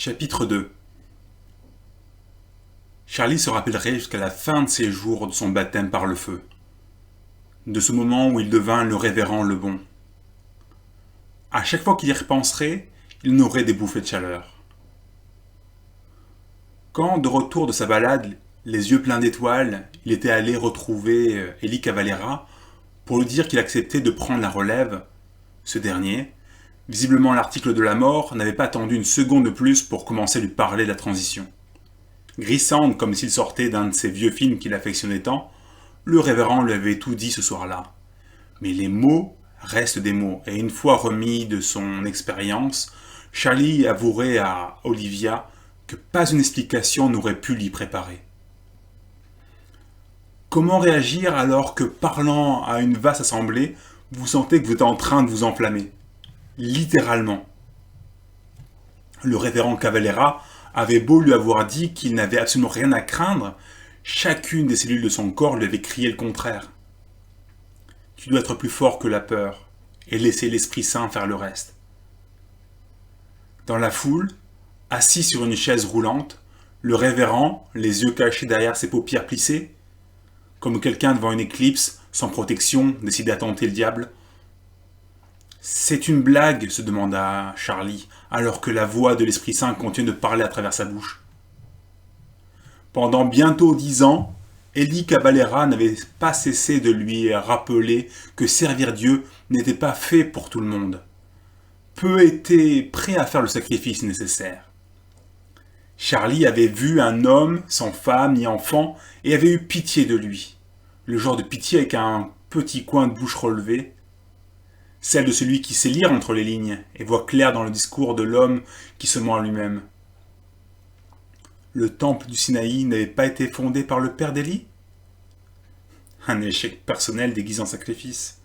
Chapitre 2. Charlie se rappellerait jusqu'à la fin de ses jours de son baptême par le feu, de ce moment où il devint le révérend le bon. À chaque fois qu'il y repenserait, il n'aurait des bouffées de chaleur. Quand, de retour de sa balade, les yeux pleins d'étoiles, il était allé retrouver Eli Cavalera pour lui dire qu'il acceptait de prendre la relève, ce dernier, visiblement l'article de la mort, n'avait pas attendu une seconde de plus pour commencer à lui parler de la transition. Grissante comme s'il sortait d'un de ces vieux films qu'il affectionnait tant, le révérend lui avait tout dit ce soir-là. Mais les mots restent des mots, et une fois remis de son expérience, Charlie avouerait à Olivia que pas une explication n'aurait pu l'y préparer. Comment réagir alors que, parlant à une vaste assemblée, vous sentez que vous êtes en train de vous enflammer ? Littéralement. Le révérend Cavalera avait beau lui avoir dit qu'il n'avait absolument rien à craindre, chacune des cellules de son corps lui avait crié le contraire. Tu dois être plus fort que la peur et laisser l'Esprit Saint faire le reste. Dans la foule, assis sur une chaise roulante, le révérend, les yeux cachés derrière ses paupières plissées, comme quelqu'un devant une éclipse, sans protection, décidé à tenter le diable. C'est une blague, se demanda Charlie, alors que la voix de l'Esprit Saint continue de parler à travers sa bouche. Pendant bientôt 10 ans, Eli Cavalera n'avait pas cessé de lui rappeler que servir Dieu n'était pas fait pour tout le monde. Peu étaient prêts à faire le sacrifice nécessaire. Charlie avait vu un homme sans femme ni enfant et avait eu pitié de lui. Le genre de pitié avec un petit coin de bouche relevé, celle de celui qui sait lire entre les lignes et voit clair dans le discours de l'homme qui se ment à lui-même. Le temple du Sinaï n'avait pas été fondé par le père d'Élie ? Un échec personnel déguisé en sacrifice.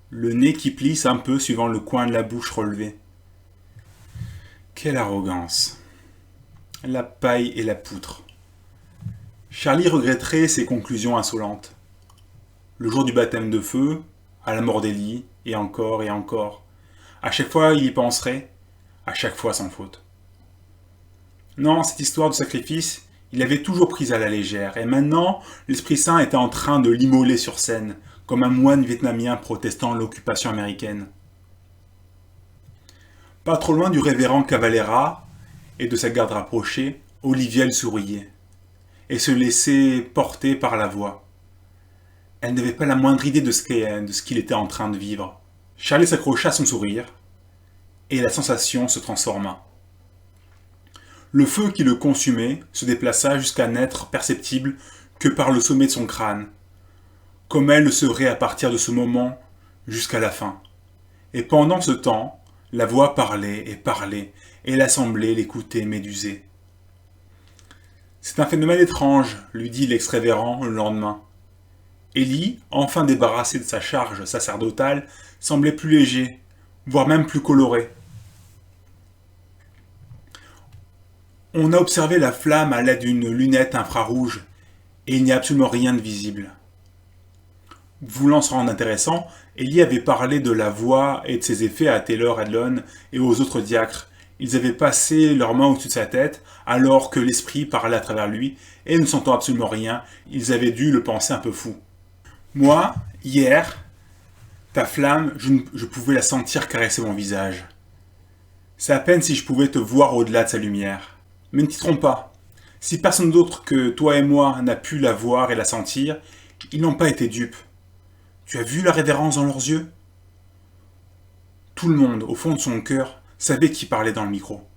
Le nez qui plisse un peu suivant le coin de la bouche relevée. Quelle arrogance. La paille et la poutre. Charlie regretterait ses conclusions insolentes. Le jour du baptême de feu, à la mort d'Élie, et encore et encore. À chaque fois, il y penserait, à chaque fois sans faute. Non, cette histoire de sacrifice, il avait toujours prise à la légère, et maintenant, l'Esprit Saint était en train de l'immoler sur scène, comme un moine vietnamien protestant l'occupation américaine. Pas trop loin du révérend Cavalera et de sa garde rapprochée, Olivia le souriait, et se laissait porter par la voix. Elle n'avait pas la moindre idée de ce qu'il était en train de vivre. Charlie s'accrocha à son sourire, et la sensation se transforma. Le feu qui le consumait se déplaça jusqu'à n'être perceptible que par le sommet de son crâne, comme elle le serait à partir de ce moment jusqu'à la fin. Et pendant ce temps, la voix parlait, et l'assemblée l'écoutait médusée. C'est un phénomène étrange, lui dit l'ex-révérend le lendemain. Élie, enfin débarrassé de sa charge sacerdotale, semblait plus léger, voire même plus coloré. On a observé la flamme à l'aide d'une lunette infrarouge, et il n'y a absolument rien de visible. Voulant se rendre intéressant, Élie avait parlé de la voix et de ses effets à Taylor Adlon et aux autres diacres. Ils avaient passé leurs mains au-dessus de sa tête, alors que l'esprit parlait à travers lui, et ne sentant absolument rien, ils avaient dû le penser un peu fou. Moi, hier, ta flamme, je pouvais la sentir caresser mon visage. C'est à peine si je pouvais te voir au-delà de sa lumière. Mais ne t'y trompe pas. Si personne d'autre que toi et moi n'a pu la voir et la sentir, ils n'ont pas été dupes. Tu as vu la révérence dans leurs yeux ? Tout le monde, au fond de son cœur, savait qui parlait dans le micro.